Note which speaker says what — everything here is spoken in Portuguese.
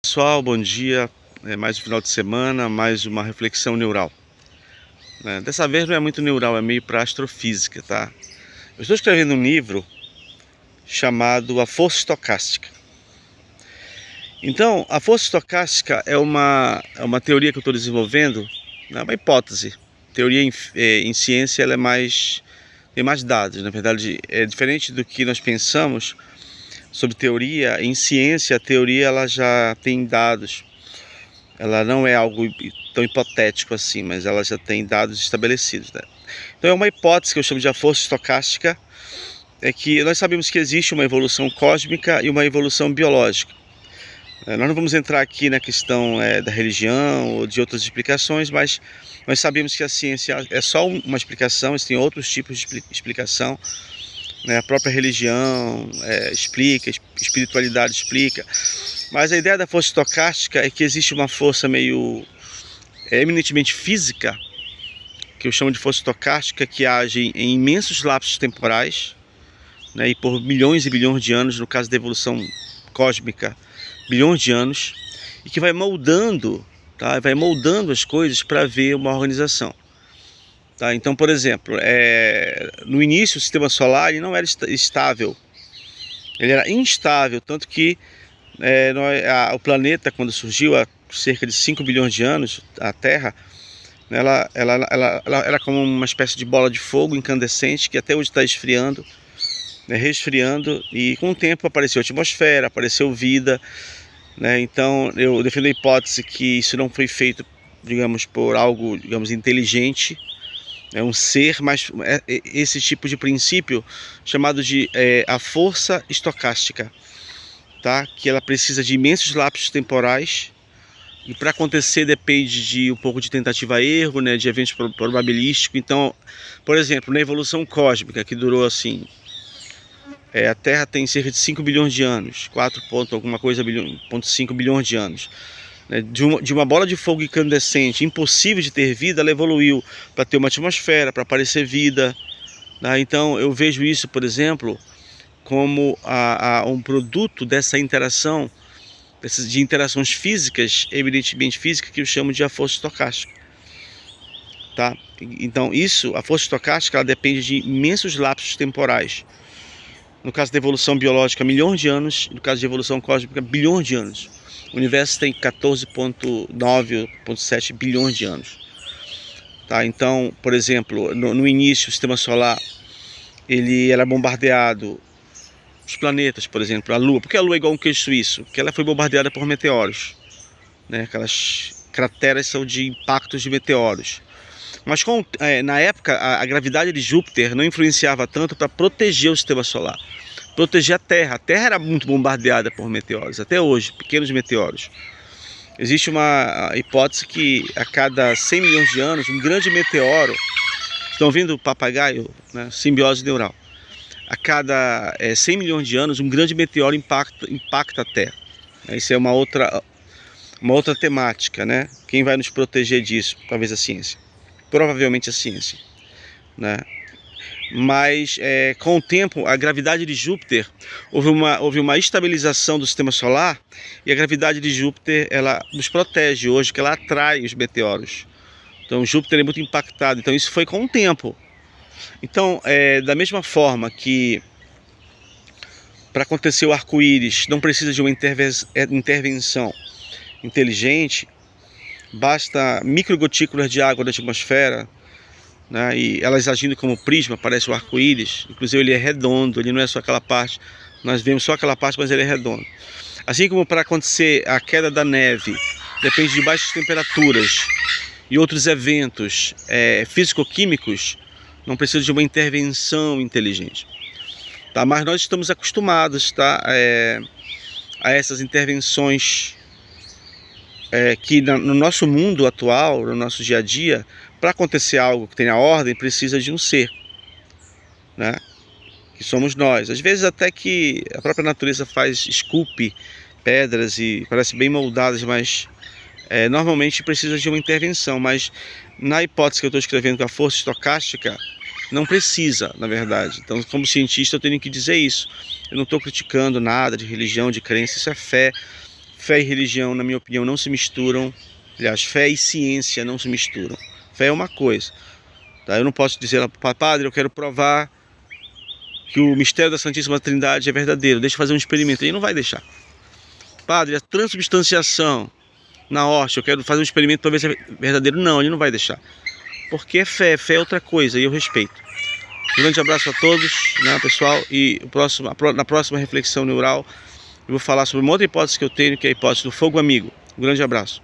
Speaker 1: Pessoal, bom dia. Mais um final de semana, mais uma reflexão neural. Dessa vez não é muito neural, é meio para astrofísica, tá? Eu estou escrevendo um livro chamado A Força Estocástica. Então, a força estocástica é uma teoria que eu estou desenvolvendo, é uma hipótese. Teoria em ciência ela tem mais dados, na verdade é diferente do que nós pensamos sobre teoria. Em ciência, a teoria ela já tem dados. Ela não é algo tão hipotético assim, mas ela já tem dados estabelecidos, né? Então é uma hipótese que eu chamo de a força estocástica, é que nós sabemos que existe uma evolução cósmica e uma evolução biológica. Nós não vamos entrar aqui na questão da religião ou de outras explicações, mas nós sabemos que a ciência é só uma explicação, existem outros tipos de explicação. A própria religião explica, espiritualidade explica. Mas a ideia da força estocástica é que existe uma força meio eminentemente física, que eu chamo de força estocástica, que age em imensos lapsos temporais, e por milhões e bilhões de anos, no caso da evolução cósmica, bilhões de anos, e que vai moldando, tá? Vai moldando as coisas para ver uma organização. Tá? Então, por exemplo, no início o sistema solar ele não era estável, ele era instável, tanto que o planeta, quando surgiu há cerca de 5 bilhões de anos, a Terra, ela era como uma espécie de bola de fogo incandescente que até hoje está esfriando, resfriando, e com o tempo apareceu a atmosfera, apareceu vida, Então eu defendo a hipótese que isso não foi feito, digamos, por algo, digamos, inteligente, um ser, mas esse tipo de princípio chamado de a força estocástica, tá? Que ela precisa de imensos lapsos temporais, e para acontecer depende de um pouco de tentativa-erro, de eventos probabilísticos. Então, por exemplo, na evolução cósmica, que durou assim, a Terra tem cerca de 5 bilhões de anos, 4 ponto alguma coisa, 5 bilhões de anos. De uma bola de fogo incandescente, impossível de ter vida, ela evoluiu para ter uma atmosfera, para aparecer vida. Então eu vejo isso, por exemplo, como um produto dessa interação, de interações físicas, evidentemente físicas, que eu chamo de a força estocástica. Tá? Então a força estocástica ela depende de imensos lapsos temporais. No caso da evolução biológica, milhões de anos, no caso de evolução cósmica, bilhões de anos. O universo tem 14,9,7 bilhões de anos. Tá? Então, por exemplo, no início, o sistema solar ele era bombardeado, os planetas, por exemplo, a Lua. Por que a Lua é igual um queijo suíço? Porque ela foi bombardeada por meteoros. Aquelas crateras são de impactos de meteoros. Mas na época, a gravidade de Júpiter não influenciava tanto para proteger o sistema solar, proteger a Terra. A Terra era muito bombardeada por meteoros, até hoje, pequenos meteoros. Existe uma hipótese que a cada 100 milhões de anos, um grande meteoro, estão ouvindo o papagaio, simbiose neural, a cada 100 milhões de anos, um grande meteoro impacta a Terra. Isso é uma outra temática, Quem vai nos proteger disso? Talvez a ciência. Provavelmente a ciência, Mas com o tempo, a gravidade de Júpiter, houve uma estabilização do sistema solar, e a gravidade de Júpiter ela nos protege hoje, que ela atrai os meteoros. Então Júpiter é muito impactado, então isso foi com o tempo. Então da mesma forma que para acontecer o arco-íris não precisa de uma intervenção inteligente, basta microgotículas de água da atmosfera, e elas agindo como prisma, parece o arco-íris. Inclusive ele é redondo, ele não é só aquela parte, nós vemos só aquela parte, mas ele é redondo. Assim como para acontecer a queda da neve, depende de baixas temperaturas e outros eventos físico-químicos, não precisa de uma intervenção inteligente. Tá? Mas nós estamos acostumados, a essas intervenções que no nosso mundo atual, no nosso dia a dia, para acontecer algo que tenha ordem, precisa de um ser, que somos nós. Às vezes até que a própria natureza esculpe pedras e parece bem moldadas, mas normalmente precisa de uma intervenção. Mas na hipótese que eu estou escrevendo com a força estocástica, não precisa, na verdade. Então, como cientista, eu tenho que dizer isso. Eu não estou criticando nada de religião, de crença, isso é fé. Fé e religião, na minha opinião, não se misturam. Aliás, fé e ciência não se misturam. Fé é uma coisa. Tá? Eu não posso dizer lá para o padre, eu quero provar que o mistério da Santíssima Trindade é verdadeiro. Deixa eu fazer um experimento. Ele não vai deixar. Padre, a transubstanciação na hóstia, eu quero fazer um experimento para ver se é verdadeiro. Não, ele não vai deixar. Porque é fé é outra coisa e eu respeito. Um grande abraço a todos, né, pessoal? E na próxima reflexão neural eu vou falar sobre uma outra hipótese que eu tenho, que é a hipótese do fogo amigo. Um grande abraço.